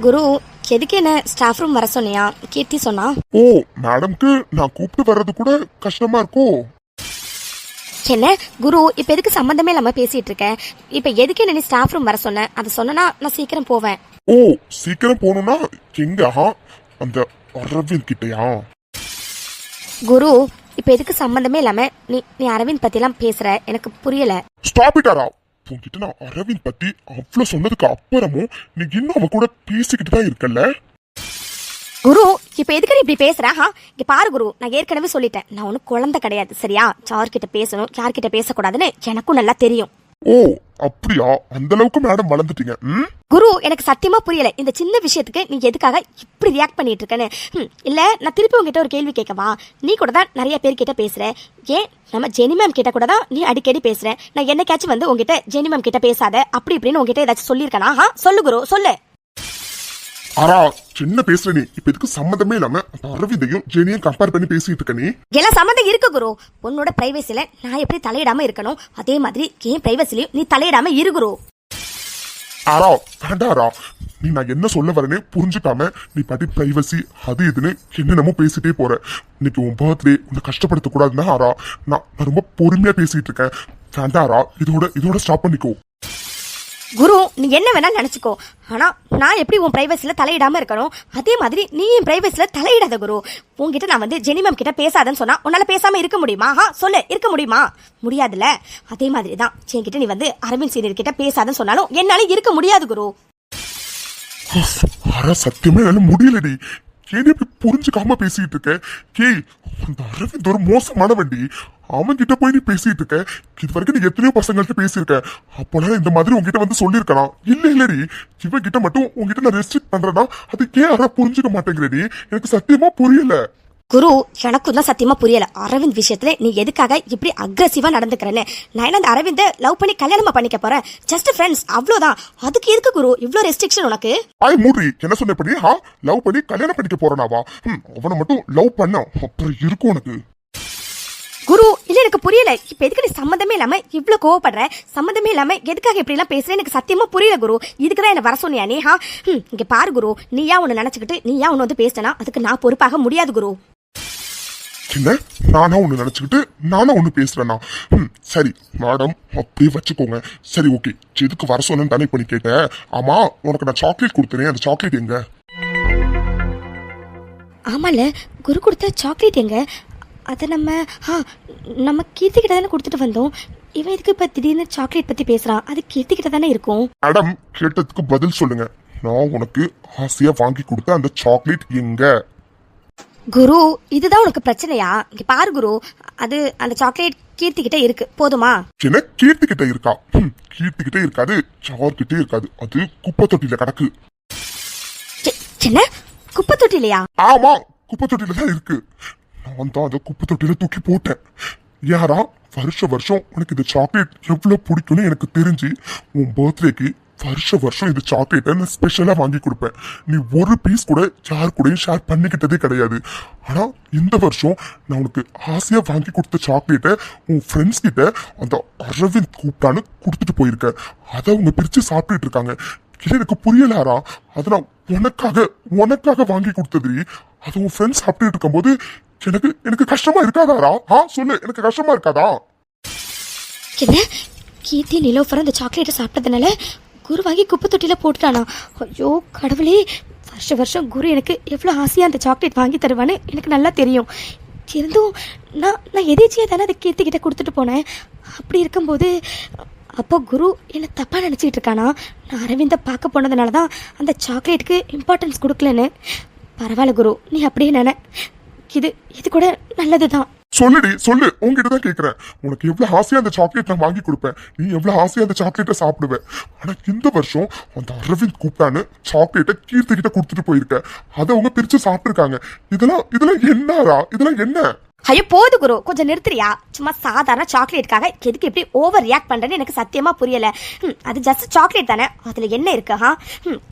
குரு, எதுக்கு என்ன staff room வர சொன்னியா? கீர்த்தி சொன்னா. ஓ, மேடம்க்கு நான் கூப்பிட்டு வர்றது கூட கஷ்டமா இருக்கோ? என்ன குரு, இப்ப எதுக்கு சம்பந்தமே இல்லாம பேசிட்டு இருக்க? இப்ப எதுக்கு என்ன நீ ஸ்டாஃப் ரூம் வர சொன்ன? அதை சொன்னா நான் சீக்கிரம் போவேன். ஓ, சீக்கிரம் போகணும்னா எங்க? அந்த அரவிந்த் கிட்டயா? குரு, இப்ப எதுக்கு சம்பந்தமே இல்லாம நீ நீ அரவிந்த் பத்தி எல்லாம் பேசுற? எனக்கு புரியல. ஸ்டாப் இட் அரா. உன்கிட்ட நான் அரவிந்த் பத்தி அவ்வளவு சொன்னதுக்கு அப்புறமும் நீ இன்னும் அவன் கூட பேசிக்கிட்டு தான் இருக்கல்ல? குரு, இப்ப எதுக்கு நீ இப்படி பேசுற? இங்க பாரு குரு, நான் ஏற்கனவே சொல்லிட்டேன், நான் ஒன்னும் குழந்தை கிடையாது, சரியா? யார்கிட்ட பேசணும் யார்கிட்ட பேசக்கூடாதுன்னு எனக்கும் நல்லா தெரியும். ஓ, அப்படியா? அந்த அளவுக்கு மேடம் வளர்ந்துட்டீங்க. குரு, எனக்கு சத்தியமா புரியல இந்த சின்ன விஷயத்துக்கு நீ எதுக்காக இப்படி ரியாக்ட் பண்ணிட்டு இருக்கேன்னு. இல்ல, நான் திருப்பி உங்ககிட்ட ஒரு கேள்வி கேட்கவா? நீ கூட தான் நிறைய பேர் கிட்ட பேசுற, ஏன் நம்ம ஜெனி மேம் கிட்ட கூட தான் நீ அடிக்கடி பேசுற. நான் என்னைக்காச்சும் வந்து உங்ககிட்ட ஜெனி மேம் கிட்ட பேசாத அப்படி இப்படின்னு உங்ககிட்ட ஏதாச்சும் சொல்லியிருக்கனா? சொல்லு குரு, சொல்லு. அரா, சின்ன பேசுற நீ இப்ப இதுக்கு சம்மந்தமே இல்லாம அரவிந்தையும் ஜெனியும் கம்பேர் பண்ணி பேசிட்டு இருக்க நீ. எல்லாம் சம்மந்தம் இருக்கு குரு. உன்னோட பிரைவசில நான் எப்படி தலையிடாம இருக்கணும், அதே மாதிரி என் பிரைவசிலையும் நீ தலையிடாம இரு குரு. அரா, வேண்டாரா. நீ நான் என்ன சொல்ல வரேன்னு புரிஞ்சுக்காம நீ பாட்டி பிரைவசி அது இதுன்னு என்னென்னமோ பேசிட்டே போற. இன்னைக்கு உன் பர்த்டே, உன்னை கஷ்டப்படுத்த கூடாதுன்னா அரா நான் ரொம்ப பொறுமையா பேசிட்டு இருக்கேன். வேண்டாரா, இதோட ஸ்டாப் பண்ணிக்கோ. குரு, நீ என்ன வேணாலும் நினைச்சுக்கோ, ஆனா நான் எப்படி உன் பிரைவசில தலையிடாம இருக்கணும், அதே மாதிரி நீ என் பிரைவசில தலையிடாத குரு. உன்கிட்ட நான் வந்து ஜெனி மேம் கிட்ட பேசாதன்னு சொன்னா உன்னால பேசாம இருக்க முடியுமா? சொல்லு, இருக்க முடியுமா? முடியாதுல்ல. அதே மாதிரி தான் என்கிட்ட நீ வந்து அரவிந்த் சீனியர் கிட்ட பேசாதன்னு சொன்னாலும் என்னால இருக்க முடியாது குரு. சத்தியமே என்னால முடியலடி. ஏன் இப்படி புரிஞ்சுக்காம பேசிட்டு இருக்க? ஏய், அந்த அரவிந்த் ஒரு மோசமான வண்டி. அவன் கிட்ட போய் நீ பேசிட்டு இருக்க. இது வரைக்கும் நீ எத்தனையோ பசங்கள்ட்ட பேசியிருக்க. அப்போலாம் இந்த மாதிரி உங்ககிட்ட வந்து சொல்லிருக்கலாம். இல்லடி, இவன் கிட்ட மட்டும் உங்ககிட்ட நான் ரெஸ்ட்ரிக்ட் பண்றேன்னா அது ஏன் யாரா புரிஞ்சுக்க மாட்டேங்கிறடி? எனக்கு சத்தியமா புரியல. குரு, எனக்கும் தான் சத்தியமா புரியல அரவிந்த் விஷயத்துல நீ எதுக்காக இப்படி அக்ரெசிவா நடந்துக்கிறேன்னு. நான் அந்த அரவிந்த் லவ் பண்ணி கல்யாணமா பண்ணிக்க போறேன், ஜஸ்ட் ஃப்ரெண்ட்ஸ், அவ்வளவுதான். அதுக்கு எதுக்கு குரு இவ்ளோ ரெஸ்ட்ரிக்ஷன் உனக்கு? மூடி என்ன சொன்ன பண்ணி லவ் பண்ணி கல்யாணம் பண்ணிக்க போறனாவா? அவனை மட்டும் லவ் பண்ண அப்புறம் இருக்கும் உனக்கு. குரு, இல்ல எனக்கு புரியல. இப்ப எதுக்கு நீ சம்பந்தமே இல்லாம இவ்ளோ கோவப்படுற? சம்பந்தமே இல்லாம எதுக்காக இப்படி எல்லாம் பேசுற? எனக்கு சத்தியமா புரியல குரு. இதுக்குதான் என்ன வர சொன்னியா நீ? இங்க பாரு குரு, நீயா உன்னை நினைச்சுக்கிட்டு நீயா உன்னை வந்து பேசினா அதுக்கு நான் பொறுப்பாக முடியாது குரு. என்ன, நானா ஒண்ணு நினைச்சுக்கிட்டு நானா ஒண்ணு பேசுறேன்னா? சரி மேடம், அப்படியே வச்சுக்கோங்க. சரி, ஓகே. எதுக்கு வர சொன்னு தானே பண்ணி கேட்டேன். ஆமா, உனக்கு நான் சாக்லேட் கொடுத்தேன், அந்த சாக்லேட் எங்க? ஆமால, குரு கொடுத்த சாக்லேட் எங்க? அதை நம்ம கீர்த்தி கிட்ட தானே கொடுத்துட்டு வந்தோம். இவன் இதுக்கு இப்ப திடீர்னு சாக்லேட் பத்தி பேசுறான். அது கீர்த்தி கிட்ட தானே இருக்கும். மேடம், கேட்டதுக்கு பதில் சொல்லுங்க. நான் உனக்கு ஆசையா வாங்கி கொடுத்த அந்த சாக்லேட் எங்க? குரு, இதுதான் உனக்கு பிரச்சனையா? இங்க பாரு குரு, அது அந்த சாக்லேட் கீர்த்தி கிட்ட இருக்கு, போதுமா? என்ன, கீர்த்தி கிட்ட இருக்கா? கீர்த்தி கிட்ட இருக்காது, சார்கிட்டே இருக்காது. அது குப்பை தொட்டில கிடக்கு. என்ன, குப்பை தொட்டிலையா? ஆமா, குப்பை தொட்டில தான் இருக்கு. நான் தான் அந்த குப்பை தொட்டில தூக்கி போட்டேன். யாரா, வருஷம் உனக்கு இந்த சாக்லேட் எவ்வளவு பிடிக்கும்னு எனக்கு தெரிஞ்சு உன் பர்த்டேக்கு வருஷம் இந்த சாக்லேட்டை நான் ஸ்பெஷலா வாங்கி கொடுப்பேன். நீ ஒரு பீஸ் கூட யார் கூடயும் ஷேர் பண்ணிக்கிட்டதே கிடையாது. ஆனா இந்த வருஷம் நான் உனக்கு ஆசையா வாங்கி கொடுத்த சாக்லேட்டை உன் ஃப்ரெண்ட்ஸ் கிட்ட அந்த அரவிந்த் கூப்பிட்டான்னு கொடுத்துட்டு போயிருக்க. அதை அவங்க பிரிச்சு சாப்பிட்டுட்டு இருக்காங்க. இல்லை, எனக்கு புரியலாரா. அதை நான் உனக்காக வாங்கி கொடுத்தது. அதை உன் ஃப்ரெண்ட்ஸ் சாப்பிட்டுட்டு இருக்கும்போது எனக்கு கஷ்டமா இருக்காதாரா? சொல்லு, எனக்கு கஷ்டமா இருக்காதா? என்ன, கீர்த்தி நிலோஃபர் அந்த சாக்லேட்டை சாப்பிட்டதுனால குரு வாங்கி குப்பை தொட்டில போட்டுட்டானா? ஐயோ கடவுளே, வருஷம் குரு எனக்கு எவ்வளோ ஆசையாக அந்த சாக்லேட் வாங்கி தருவான்னு எனக்கு நல்லா தெரியும். இருந்தும் நான் எதேச்சியாக தானே அதை கீர்த்திக்கிட்ட கொடுத்துட்டு போனேன். அப்படி இருக்கும்போது அப்போ குரு என்னை தப்பாக நினச்சிக்கிட்டு இருக்கானா? நான் அரவிந்தை பார்க்க போனதுனால தான் அந்த சாக்லேட்டுக்கு இம்பார்ட்டன்ஸ் கொடுக்கலன்னு. பரவாயில்ல குரு, நீ அப்படியே நினை. இது கூட நல்லது தான். சொல்லுடி, சொல்லு. உங்ககிட்ட தான் கேட்கிறேன். உனக்கு எவ்வளவு ஆசையா அந்த சாக்லேட் நான் வாங்கி கொடுப்பேன். நீ எவ்வளவு ஆசையா அந்த சாக்லேட்டை சாப்பிடுவேன். ஆனா இந்த வருஷம் அந்த அரவிந்த் கூப்பிட்டான்னு சாக்லேட்டை கீர்த்தி கிட்ட கொடுத்துட்டு போயிருக்க. அதை அவங்க பிரிச்சு சாப்பிட்டுருக்காங்க. இதெல்லாம் என்னரா? இதெல்லாம் என்ன? ஐயோ போது குரு, கொஞ்சம் நிறுத்துறியா? சும்மா சாதாரண சாக்லேட்டுக்காக எதுக்கு எப்படி ஓவர் ரியாக்ட் பண்றேன்னு எனக்கு சத்தியமா புரியல. அது ஜஸ்ட் சாக்லேட் தானே, அதுல என்ன இருக்கு?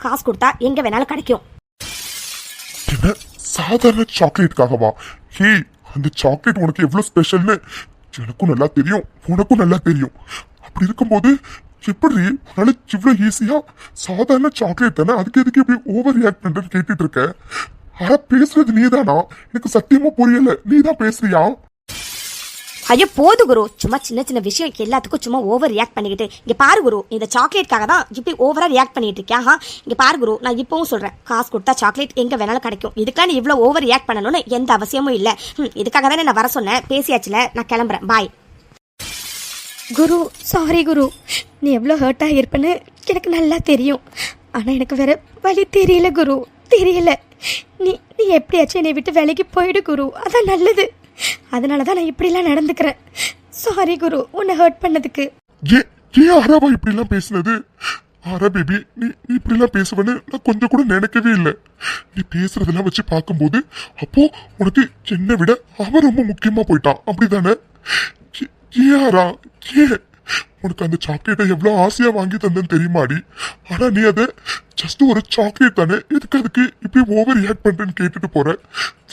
காசு கொடுத்தா எங்க வேணாலும் கிடைக்கும். என்ன, சாதாரண சாக்லேட்டுக்காகவா? ஹே, அந்த சாக்லேட் உனக்கு எவ்வளவு ஸ்பெஷல்னு எனக்கும் நல்லா தெரியும், உனக்கும் நல்லா தெரியும். அப்படி இருக்கும்போது எப்படி உன்னால இவ்வளவு ஈஸியா சாதாரண சாக்லேட் தானே அதுக்கு எதுக்கு இப்படி ஓவர் ரியாக்ட் பண்றேன்னு கேட்டுட்டு இருக்க. ஆனா பேசுறது நீதானா? எனக்கு சத்தியமா புரியல. நீதான் பேசுறியா? ஐயோ போது குரு, சும்மா சின்ன சின்ன விஷயம் எல்லாத்துக்கும் சும்மா ஓவர் ரியாக்ட் பண்ணிக்கிட்டு. இங்க பாரு குரு, இந்த சாக்லேட்காக தான் இப்படி ஓவரா ரியாக்ட் பண்ணிட்டு இருக்கியா? இங்க பாரு குரு, நான் இப்பவும் சொல்றேன், காசு கொடுத்தா சாக்லேட் எங்க வேணாலும் கிடைக்கும். இதுக்காக நீ இவ்வளவு ஓவர் ரியாக்ட் பண்ணணும்னு எந்த அவசியமும் இல்ல. இதுக்காக தானே நான் வர சொன்னேன். பேசியாச்சுல, நான் கிளம்புறேன். பாய். குரு சாரி குரு, நீ எவ்வளோ ஹர்ட் ஆகிருப்பேன்னு எனக்கு நல்லா தெரியும். ஆனால் எனக்கு வேற வழி தெரியல குரு, தெரியல. நீ நீ எப்படியாச்சும் என்னை விட்டு வேலைக்கு போயிடு குரு, அதான் நல்லது. அதனால தான் நான் இப்படிலாம் நடந்துக்கிறேன். சாரி குரு, உன்னை ஹர்ட் பண்ணதுக்கு. ஏன் ஆராவா இப்படிலாம் பேசுனது? ஆரா பேபி, நீ இப்படிலாம் பேசுவேன்னு நான் கொஞ்சம் கூட நினைக்கவே இல்லை. நீ பேசுறதெல்லாம் வச்சு பார்க்கும்போது அப்போ உனக்கு என்னை விட அவன் ரொம்ப முக்கியமா போயிட்டான், அப்படிதானே? ஏன் உனக்கு அந்த சாக்லேட்டை எவ்வளவு ஆசையா வாங்கி தந்தேன்னு தெரியுமாடி? ஆனா நீ அதை ஜஸ்ட் ஒரு சாக்லேட் தானே, எதுக்கு அதுக்கு இப்படி ஓவர் ரியாக்ட் பண்றேன்னு கேட்டுட்டு போற.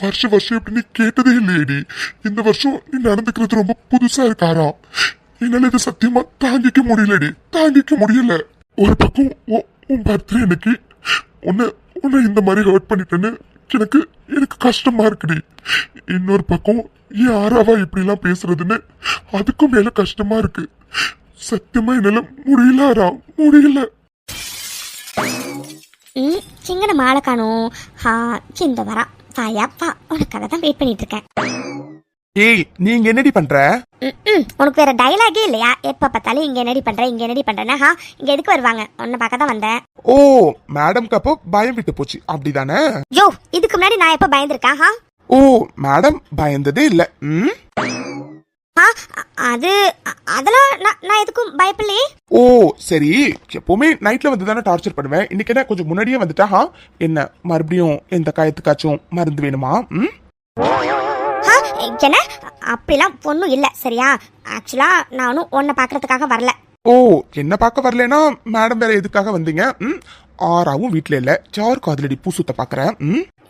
வருஷம் இப்படி நீ கேட்டதே இல்லையேடி. இந்த வருஷம் நீ நடந்துக்கிறது ரொம்ப புதுசா இருக்காரா? என்னால இதை சத்தியமா தாங்கிக்க முடியலடி, தாங்கிக்க முடியல. ஒரு பக்கம் உன் பர்த்டே அன்னைக்கு உன்னை இந்த மாதிரி ஹர்ட் பண்ணிட்டேன்னு எனக்கு கஷ்டமா இருக்குடி. இன்னொரு பக்கம் ஏன் ஆராவா இப்படிலாம் பேசுறதுன்னு அதுக்கும் மேல கஷ்டமா இருக்கு. சத்தியமா என்னால முடியல, முடியல. சிங்கன மாலை காணும். இந்த வரா வாயாப்பா, உனக்காக தான் வெயிட் பண்ணிட்டு இருக்கேன். ஏய், நீங்க என்னடி பண்ற? உனக்கு வேற டயலாகே இல்லையா? எப்ப பார்த்தாலும் இங்க என்னடி பண்றேன்னா இங்க எதுக்கு வருவாங்க? உன்னை பார்க்க தான் வந்தேன். ஓ, மேடம்க்கு அப்போ பயம் விட்டு போச்சு, அப்படிதானே? யோ, இதுக்கு முன்னாடி நான் எப்ப பயந்துருக்கேன்? ஓ, மேடம் பயந்ததே இல்ல. அதெல்லாம் நான் எதுக்கும் பயப்படலையே. ஓ சரி, எப்பவுமே நைட்ல வந்து தானே டார்ச்சர் பண்ணுவேன். இன்னைக்கு என்ன கொஞ்சம் முன்னாடியே வந்துட்டா? என்ன மறுபடியும் எந்த காயத்துக்காச்சும் மருந்து வேணுமா? என்ன அப்படிலாம் ஒன்றும் இல்லை சரியா? ஆக்சுவலா நானும் உன்னை பார்க்கறதுக்காக வரல. ஓ, என்ன பார்க்க வரலனா மேடம் வேற எதுக்காக வந்தீங்க? ஆறாவும் வீட்டுல இல்ல, சார் காதலடி பூசுத்த பாக்குறேன்.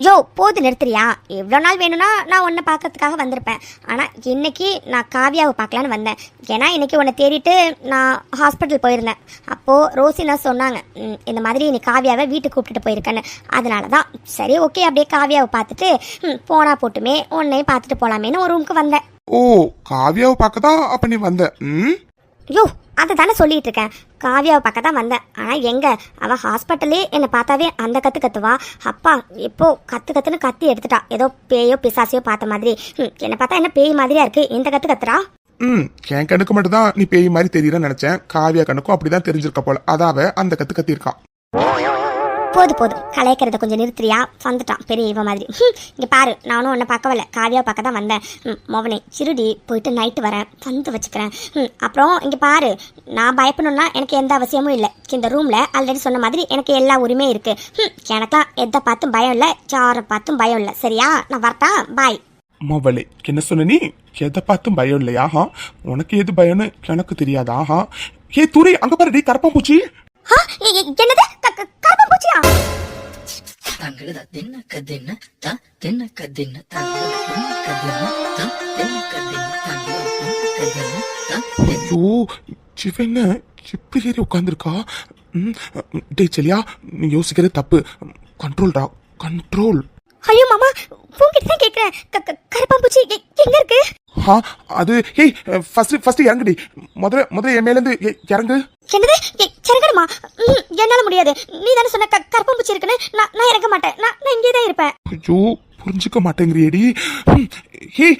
யோ போது நிறுத்துறியா? எவ்வளோ நாள் வேணும்னா நான் உன்னை பார்க்கறதுக்காக வந்திருப்பேன். ஆனால் இன்னைக்கு நான் காவியாவை பார்க்கலான்னு வந்தேன். ஏன்னா இன்னைக்கு உன்னை தேடிட்டு நான் ஹாஸ்பிட்டல் போயிருந்தேன். அப்போது ரோசி நர்ஸ் சொன்னாங்க, இந்த மாதிரி நீ காவியாவை வீட்டுக்கு கூப்பிட்டுட்டு போயிருக்கேன்னு. அதனால தான் சரி ஓகே அப்படியே காவியாவை பார்த்துட்டு போனா போட்டுமே உன்னையும் பார்த்துட்டு போகலாமேன்னு ஒரு ரூமுக்கு வந்தேன். ஓ, காவியாவை பார்க்க தான் அப்ப நீ வந்த? யோ அதை தானே சொல்லிட்டு இருக்கேன், காவியாவை பார்க்க தான் வந்தேன். ஆனால் எங்கே அவள் ஹாஸ்பிட்டலே என்னை பார்த்தாவே அந்த கத்துவா. அப்பா இப்போ கத்துன்னு கத்தி எடுத்துட்டா. ஏதோ பேயோ பிசாசையோ பார்த்த மாதிரி. என்னை பார்த்தா என்ன பேய் மாதிரியா இருக்கு, இந்த கத்துறா. என் கண்ணுக்கு மட்டும் தான் நீ பேய் மாதிரி தெரியல நினைச்சேன். காவியா கண்ணுக்கும் அப்படிதான் தெரிஞ்சிருக்க போல, அதாவ அந்த கத்திருக்கா. போதும் கலைக்கிறத கொஞ்சம் நிறுத்துறியா? வந்துட்டான் பெரிய இவ மாதிரி. இங்கே பாரு, நானும் உன்னை பார்க்கவில்ல, காவியா பார்க்க தான் வந்தேன். மோவனே சிறுடி போயிட்டு நைட்டு வரேன், வந்து வச்சுக்கிறேன். அப்புறம் இங்கே பாரு, நான் பயப்படணும்னா எனக்கு எந்த அவசியமும் இல்லை. இந்த ரூமில் ஆல்ரெடி சொன்ன மாதிரி எனக்கு எல்லா உரிமையும் இருக்கு. எனக்குலாம் எதை பார்த்தும் பயம் இல்லை, சாரை பார்த்தும் பயம் இல்லை. சரியா? நான் வரட்டா? பாய். மவளே, என்ன சொன்ன நீ? எதை பார்த்தும் பயம் இல்லையா? உனக்கு எது பயம்னு எனக்கு தெரியாதா? ஏ துரை, அங்க பாருடி கரப்பாம்பூச்சி. என்னது கரப்பாம்பூச்சியா? தங்கள தின்ன கதின்ன த தின்ன கதின்ன தங்கள தின்ன கதின்ன த தின்ன கதின்ன தங்கள தின்ன கதின்ன த. ஐயோ, சிவங்க எப்படி ஏறி உட்காந்துருக்கா? டேய் செலியா, நீ யோசிக்கிறது தப்பு. கண்ட்ரோல்டா, கண்ட்ரோல். ஐயோ மாமா, உங்ககிட்ட தான் கேட்கிறேன், கரப்பாம்பூச்சி எங்க இருக்கு? அது ஏய், ஃபர்ஸ்ட் இறங்குடி. முதல்ல என் மேல இருந்து இறங்கு. என்னது இறங்கணுமா? என்னால முடியாது. நீ தானே சொன்ன கரப்பாம்பூச்சி இருக்குன்னு. நான் இறங்க மாட்டேன். நான் இங்கே தான் இருப்பேன். ஐயோ, புரிஞ்சுக்க மாட்டேங்கிறியடி. ஏய்,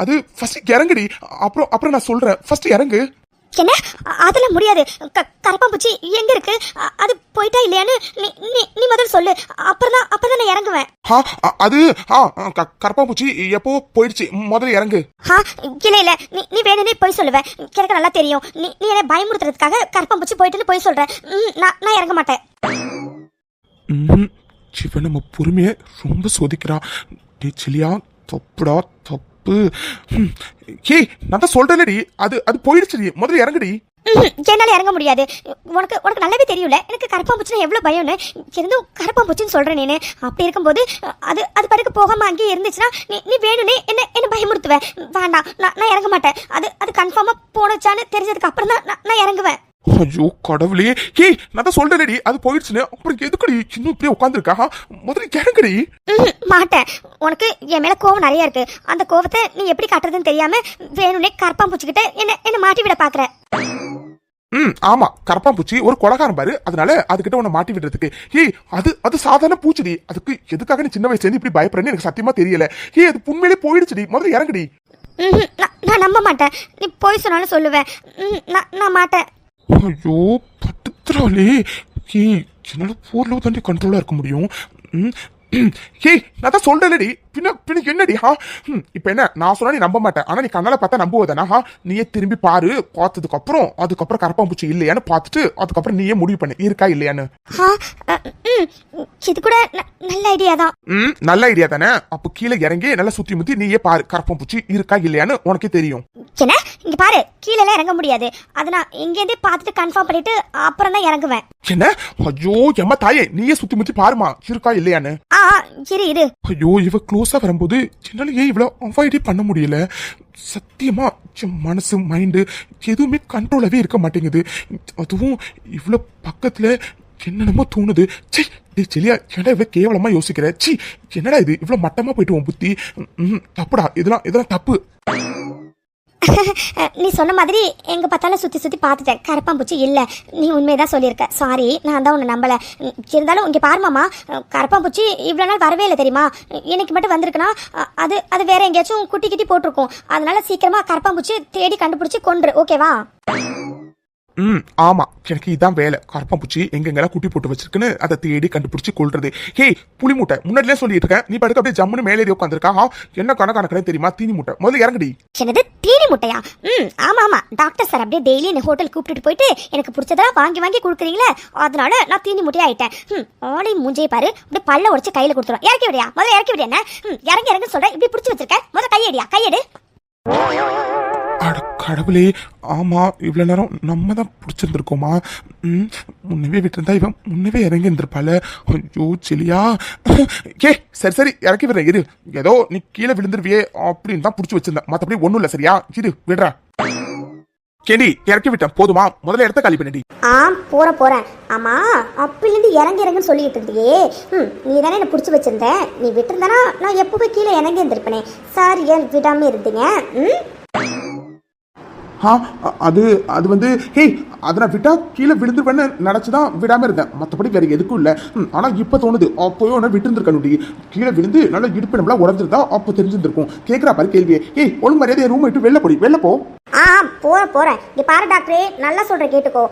அது ஃபர்ஸ்ட் இறங்குடி. அப்புறம் நான் சொல்றேன், ஃபர்ஸ்ட் இறங்கு. என்ன? அதெல்லாம் முடியாது. கரப்பாம்பூச்சி எங்க இருக்கு? அது போயிட்டா இல்லையான்னு நீ முதல்ல சொல்லு. அப்பதான் நான் இறங்குவேன். அது கரப்பாம்பூச்சி எப்போ போயிடுச்சு, முதல்ல இறங்கு. இல்ல நீ வேணும்னே போய் சொல்லுவேன். எனக்கு நல்லா தெரியும். நீ என்ன பயமுறுத்துறதுக்காக கரப்பாம்பூச்சி போயிட்டுன்னு போய் சொல்ற. நான் இறங்க மாட்டேன். சிவன் நம்ம பொறுமைய ரொம்ப சோதிக்கிறா. செலியா, தப்புடா தப்பு. ஏய், நான் தான் சொல்றேன்டி, அது போயிடுச்சு. முதல்ல இறங்குடி. என்னால இறங்க முடியாது. உனக்கு நல்லாவே தெரியும்ல எனக்கு கரப்பாம்பூச்சினா எவ்வளவு பயம்னு. இருந்தும் கரப்பாம்பூச்சின்னு சொல்றேன் நீனு. அப்படி இருக்கும்போது அது படுக்க போகாம அங்கேயே இருந்துச்சுன்னா நீ வேணும்னே என்ன பயமுறுத்துவேன். வேண்டாம், நான் இறங்க மாட்டேன். அது கன்ஃபார்மா போனச்சான்னு தெரிஞ்சதுக்கு அப்புறம் தான் நான் இறங்குவேன். ஐயோ கடவுளே, ஏய் நான் தான் சொல்றேன்டி அது போயிடுச்சுன்னு. அப்புறம் எதுக்குடி இன்னும் இப்படியே உட்காந்துருக்கா? முதல்ல இறங்குடி. மாட்டேன். உனக்கு என் மேல கோவம் நிறைய இருக்கு. அந்த கோவத்தை நீ எப்படி காட்டுறதுன்னு தெரியாம வேணும்னே கரப்பாம்பூச்சிக்கிட்ட என்ன மாட்டி விட பாக்குற. ஆமா, கரப்பாம்பூச்சி ஒரு கொலகாரம் பாரு, அதனால அதுகிட்ட உன்னை மாட்டி விடுறதுக்கு. ஏய் அது சாதாரண பூச்சிடி. அதுக்கு எதுக்காக நீ சின்ன வயசுல இருந்து இப்படி பயப்படுறேன்னு எனக்கு சத்தியமா தெரியல. ஏய் அது உண்மையிலே போயிடுச்சுடி. முதல்ல இறங்குடி. நான் நம்ப மாட்டேன். நீ போய் சொன்னாலும் சொல்லுவேன். நான் மாட்டேன். ஐயோ பட்டுத்ராலே. ஏய் என்னால போர்ல தாண்டி கண்ட்ரோலா இருக்க முடியும். ஏய் நான் தான் சொல்றேன்டி. பின்ன என்னடி? இப்ப என்ன நான் சொன்னா நீ நம்ப மாட்டேன், ஆனா நீ கண்ணால பார்த்தா நம்புவதானா? நீயே திரும்பி பாரு. பார்த்ததுக்கு அதுக்கப்புறம் கரப்பாம்பூச்சி இல்லையான்னு பார்த்துட்டு அதுக்கப்புறம் நீயே முடிவு பண்ணு இருக்கா இல்லையான்னு. இது கூட நல்ல ஐடியா தான். நல்ல ஐடியா தானே. அப்ப கீழே இறங்கி நல்லா சுத்தி முத்தி நீயே பாரு கரப்பாம்பூச்சி இருக்கா இல்லையான்னு உனக்கே தெரியும். என்ன இங்க பாரு, கீழே எல்லாம் இறங்க முடியாது. அத நான் இங்க இருந்தே பார்த்துட்டு கன்ஃபார்ம் பண்ணிட்டு அப்புறம் தான் இறங்குவேன். என்ன? ஐயோ எம்மா தாயே, நீயே சுத்தி முத்தி பாருமா இருக்கா இல்லையான்னு. இரு. ஐயோ இவ க்ளோஸா வரும்போது என்னால ஏன் இவ்வளவு அவாய்டே பண்ண முடியல. சத்தியமா என் மனசு மைண்டு எதுவுமே கண்ட்ரோலாவே இருக்க மாட்டேங்குது. அதுவும் இவ்வளவு பக்கத்துல என்னென்னமோ தோணுது. சி செலியா, என்னடா இவ்வளவு கேவலமா யோசிக்கிற? சி என்னடா இது இவ்வளவு மட்டமா போயிட்டு உன் புத்தி. தப்புடா, இதெல்லாம் தப்பு. நீ சொன்ன மாதிரி எங்க பார்த்தாலும் சுத்தி பார்த்துட்டேன், கரப்பாம்பூச்சி இல்ல. நீ உண்மையதான் சொல்லியிருக்க. சாரி, நான் தான் உன்னை நம்பல. இருந்தாலும் இங்க பாருமாமா, கரப்பாம்பூச்சி இவ்வளவு நாள் வரவே இல்லை தெரியுமா? இன்னைக்கு மட்டும் வந்திருக்குன்னா அது வேற எங்கேயாச்சும் குட்டி போட்டிருக்கும். அதனால சீக்கிரமா கரப்பாம்பூச்சி தேடி கண்டுபிடிச்சு கொன்று, ஓகேவா? ஆமா, எனக்கு இதான் வேலை. கரப்பாம்பூச்சி எங்கெங்கெல்லாம் குட்டி போட்டு வச்சிருக்குன்னு அதை தேடி கண்டுபிடிச்சு கொள்றது. ஹே புளி மூட்டை, முன்னாடியே சொல்லிட்டு இருக்கேன். நீ படுக்க அப்படியே ஜம்முன்னு மேலே உட்காந்துருக்கா. என்ன கணக்கு தெரியுமா? தீனி மூட்டை. முதல்ல இறங்குடி. என்னது தீனி மூட்டையா? ஆமா டாக்டர் சார் அப்படியே டெய்லி என்ன ஹோட்டல் கூப்பிட்டு போயிட்டு எனக்கு பிடிச்சதெல்லாம் வாங்கி கொடுக்குறீங்களே, அதனால நான் தீனி மூட்டையா ஆயிட்டேன். ஆளை மூஞ்சே பாரு, அப்படியே பல்ல உடைச்சு கையில கொடுத்துரும். இறக்கி விடியா, முதல்ல இறக்கி விடியா. என்ன இறங்கி சொல்றேன், இப்படி பிடிச்சி வச்சிருக்க. முதல்ல கையெடு. அட கடவுளே, ஆமா இவ்வளவு நேரம் நம்ம தான் பிடிச்சிருந்துருக்கோமா? முன்னவே விட்டுருந்தா இவன் முன்னவே இறங்கி இருந்திருப்பால. ஐயோ செலியா. சரி இறக்கி விடுறேன் இரு. ஏதோ நீ கீழே விழுந்துருவியே அப்படின்னு தான் பிடிச்சி வச்சிருந்தேன், மற்றபடி ஒண்ணும் இல்ல. சரியா இரு, விடுற. கேடி இறக்கி விட்டேன், போதுமா? முதல்ல இடத்த காலி பண்ணி. போறேன். ஆமா அப்பிலிருந்து இறங்குன்னு சொல்லிட்டு இருந்தியே. நீ தானே என்ன பிடிச்சி வச்சிருந்த. நீ விட்டுருந்தானா நான் எப்போ கீழே இறங்கி இருந்திருப்பேனே. சார் ஏன் விடாம இருந்தீங்க? அது வந்து அதை நான் விட்டா கீழே விழுந்துருவேன்னு நினைச்சுதான் விடாம இருந்தேன், மற்றபடி வேற எதுக்கும் இல்ல. ஆனா இப்ப தோணுது, அப்போயோ விட்டு இருந்திருக்கணும். கீழே விழுந்து நல்லா இடுப்பு நம்மளா உடஞ்சிருந்தா அப்போ தெரிஞ்சிருக்கும். கேட்கறா பாரு கேள்வியே. ஒழுங்கு மரியாதை ரூம் விட்டு வெளில போ. போறேன். இங்க பாரு டாக்டரே, நல்லா சொல்ற கேட்டுக்கோ.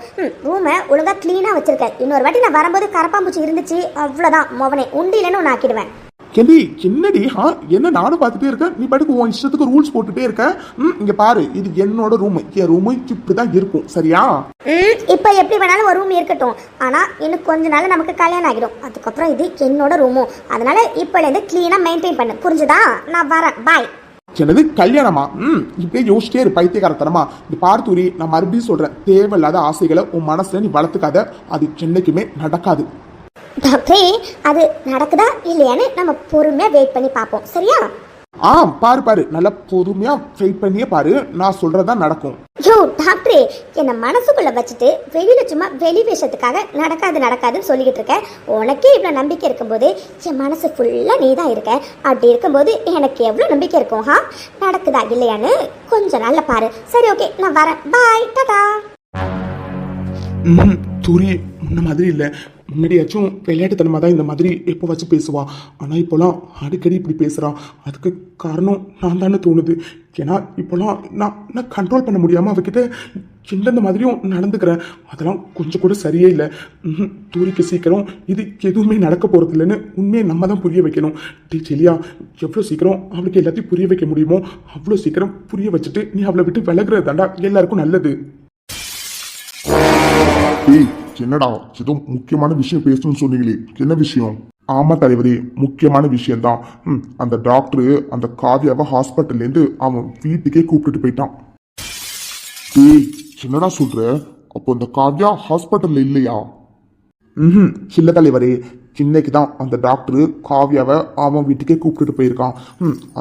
ரூமை ஒழுங்கா கிளீனா வச்சிருக்க. இன்னொரு வாட்டி நான் வரும்போது கரப்பாம்பூச்சி இருந்துச்சு, அவ்வளவுதான் மோவனே உண்டு இல்லைன்னு ஒன்னு ஆக்கிடுவேன். கேள்வி என்னடி? என்ன நானும் பார்த்துட்டே இருக்கேன், நீ பாட்டுக்கு உன் இஷ்டத்துக்கு ரூல்ஸ் போட்டுட்டே இருக்க. இங்க பாரு, இது என்னோட ரூம். என் ரூம் இப்படிதான் இருக்கும், சரியா? இப்ப எப்படி வேணாலும் ஒரு ரூம் இருக்கட்டும். ஆனா இன்னும் கொஞ்ச நாள் நமக்கு கல்யாணம் ஆகிடும். அதுக்கப்புறம் இது என்னோட ரூமும். அதனால இப்பல இருந்து கிளீனா மெயின்டைன் பண்ணு, புரிஞ்சுதா? நான் வரேன், பாய். என்னது கல்யாணமா? இப்படியே யோசிச்சிட்டே இரு பைத்தியக்காரத்தனமா. இந்த பார்த்தூரி, நான் மறுபடியும் சொல்றேன், தேவையில்லாத ஆசைகளை உன் மனசுல நீ வளர்த்துக்காத. அது என்னைக்குமே நடக்காது. டாக்டரே, அது நடக்குதா இல்லையான்னு நம்ம பொறுமையா வெயிட் பண்ணி பார்ப்போம், சரியா? பாரு நல்லா பொறுமையா வெயிட் பண்ணியே பாரு, நான் சொல்றதா நடக்கும். டாக்டரே, என்ன மனசுக்குள்ள வச்சுட்டு வெளியில சும்மா வெளி விஷயத்துக்காக நடக்காதுன்னு சொல்லிக்கிட்டு இருக்க. உனக்கே இவ்வளவு நம்பிக்கை இருக்கும்போது என் மனசு ஃபுல்லா நீ தான் இருக்க. அப்படி இருக்கும்போது எனக்கு எவ்வளவு நம்பிக்கை இருக்கும். நடக்குதா இல்லையான்னு கொஞ்ச நாள்ல பாரு. சரி ஓகே, நான் வரேன், பாய், டாடா. தூரி முன்ன மாதிரி இல்லை. முன்னாடியாச்சும் விளையாட்டுத்தனமாக தான் இந்த மாதிரி எப்போ வச்சு பேசுவா. ஆனால் இப்போலாம் அடிக்கடி இப்படி பேசுகிறான். அதுக்கு காரணம் நான் தானே தோணுது. ஏன்னா இப்போலாம் நான் கண்ட்ரோல் பண்ண முடியாமல் அவகிட்ட எந்தெந்த மாதிரியும் நடந்துக்கிறேன். அதெல்லாம் கொஞ்சம் கூட சரியே இல்லை. தூரிக்கு சீக்கிரம் இது எதுவுமே நடக்க போகிறது இல்லைன்னு உண்மையை நம்ம தான் புரிய வைக்கணும். செலியா, எவ்வளோ சீக்கிரம் அவளுக்கு எல்லாத்தையும் புரிய வைக்க முடியுமோ அவ்வளோ சீக்கிரம் புரிய வச்சுட்டு நீ அவளை விட்டு விலகுறது தாண்டா எல்லாருக்கும் நல்லது. என்னடா ஏதோ முக்கியமான விஷயம் பேசணும்னு சொன்னீங்களே, என்ன விஷயம்? ஆமா தலைவரே, முக்கியமான விஷயம்தான். அந்த டாக்டரு அந்த காவியாவை ஹாஸ்பிட்டல்ல இருந்து அவன் வீட்டுக்கே கூப்பிட்டுட்டு போயிட்டான். என்னடா சொல்ற? அப்போ அந்த காவியா ஹாஸ்பிட்டல்ல இல்லையா? இல்ல தலைவரே, இன்னைக்கு தான் அந்த டாக்டரு காவியாவை அவன் வீட்டுக்கே கூப்பிட்டுட்டு போயிருக்கான்.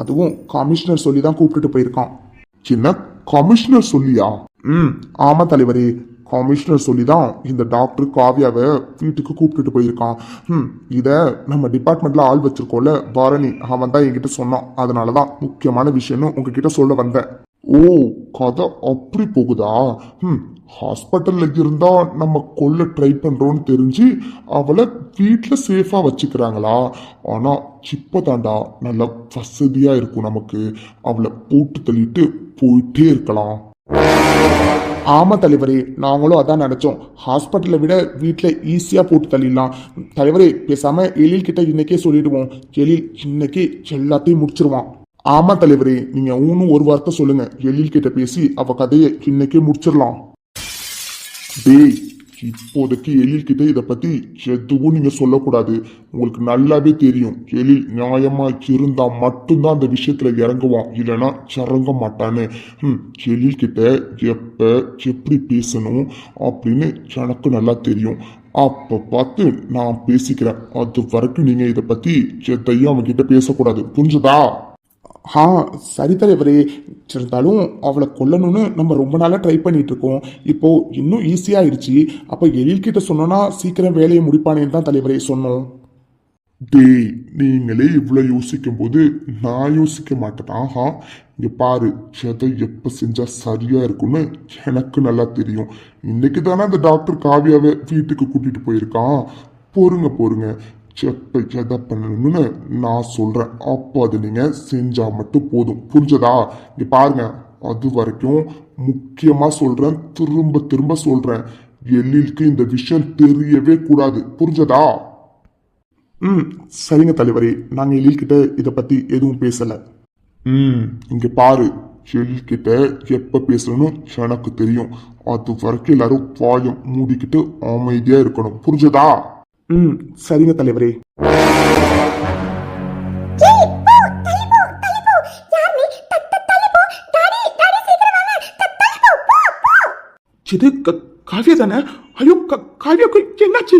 அதுவும் கமிஷனர் சொல்லி தான் கூப்பிட்டுட்டு போயிருக்கான். சின்ன கமிஷனர் சொல்லியா? ஆமா தலைவரே, கமிஷனர் சொல்லி தான் இந்த டாக்டர் காவ்யாவை வீட்டுக்கு கூப்பிட்டுட்டு போயிருக்கான். இதை நம்ம டிபார்ட்மெண்ட்ல ஆள் வச்சிருக்கோம்ல பரணி, அவன் தான் என்கிட்ட சொன்னான். அதனால தான் முக்கியமான விஷயம்னு உங்ககிட்ட சொல்ல வந்தேன். ஓ, கதை அப்படி போகுதா? ஹாஸ்பிட்டல்ல இருந்தா நம்ம கொல்ல ட்ரை பண்றோம்னு தெரிஞ்சு அவளை வீட்டில் சேஃபா வச்சுக்கிறாங்களா? ஆனா இப்பதாண்டா நல்ல வசதியா இருக்கும் நமக்கு. அவளை போட்டு தள்ளிட்டு போயிட்டே இருக்கலாம். ஆமா தலைவரே, நாங்களும் அதான் நினைச்சோம். ஹாஸ்பிட்டலை விட வீட்டில் ஈஸியா போட்டு தள்ளிடலாம். தலைவரே, பேசாம எழில் கிட்ட இன்னைக்கே சொல்லிடுவோம். எழில் இன்னைக்கு எல்லாத்தையும் முடிச்சிருவான். ஆமா தலைவரே, நீங்க ஊனும் ஒரு வார்த்தை சொல்லுங்க. எழில் கிட்ட பேசி அவ கதையை இன்னைக்கே முடிச்சிடலாம். டேய், இப்போதைக்கு எழில் கிட்ட இதை பத்தி எதுவும் நீங்க சொல்லக்கூடாது. உங்களுக்கு நல்லாவே தெரியும், எழில் நியாயமா இருந்தா மட்டும்தான் அந்த விஷயத்துல இறங்குவான், இல்லைன்னா இறங்க மாட்டான்னு. எழில் கிட்ட எப்ப எப்படி பேசணும் அப்படின்னு எனக்கு நல்லா தெரியும். அப்ப பார்த்து நான் பேசிக்கிறேன். அது வரைக்கும் நீங்க இதை பத்தி எதையும் அவங்க கிட்ட பேசக்கூடாது, புரிஞ்சுதா? சரி தலைவரே. இருந்தாலும் அவளை கொல்லணும்னு நம்ம ரொம்ப நாளா ட்ரை பண்ணிட்டு இருக்கோம். இப்போ இன்னும் ஈஸியாயிடுச்சு. அப்ப எழில் கிட்ட சொன்னோம்னா சீக்கிரம் வேலையை முடிப்பானேன்னு தான் தலைவரே சொன்னோம். டேய், நீங்களே இவ்வளவு யோசிக்கும் போது நான் யோசிக்க மாட்டேனா? இங்க பாரு, எதை எப்ப செஞ்சா சரியா இருக்கும்னு எனக்கு நல்லா தெரியும். இன்னைக்கு தானே அந்த டாக்டர் காவியாவை வீட்டுக்கு கூட்டிட்டு போயிருக்கான். பொறுங்க, எப்ப எதை பண்ணணும்னு நான் சொல்றேன். அப்போ அது நீங்க செஞ்சா மட்டும் போதும், புரிஞ்சதா? இங்க பாருங்க, அது வரைக்கும் முக்கியமா சொல்றேன், திரும்ப திரும்ப சொல்றேன், எழிலுக்கு இந்த விஷயம் தெரியவே கூடாது, புரிஞ்சதா? சரிங்க தலைவரே, நாங்க எழில் கிட்ட இதை பத்தி எதுவும் பேசல. இங்க பாரு, எழில் கிட்ட எப்ப பேசணும்னு எனக்கு தெரியும். அது வரைக்கும் எல்லாரும் வாயம் மூடிக்கிட்டு அமைதியா இருக்கணும், புரிஞ்சதா? சரிங்க தலைவரே. இது காவியா தானே? ஐயோ, காவியாக்கு என்னாச்சு?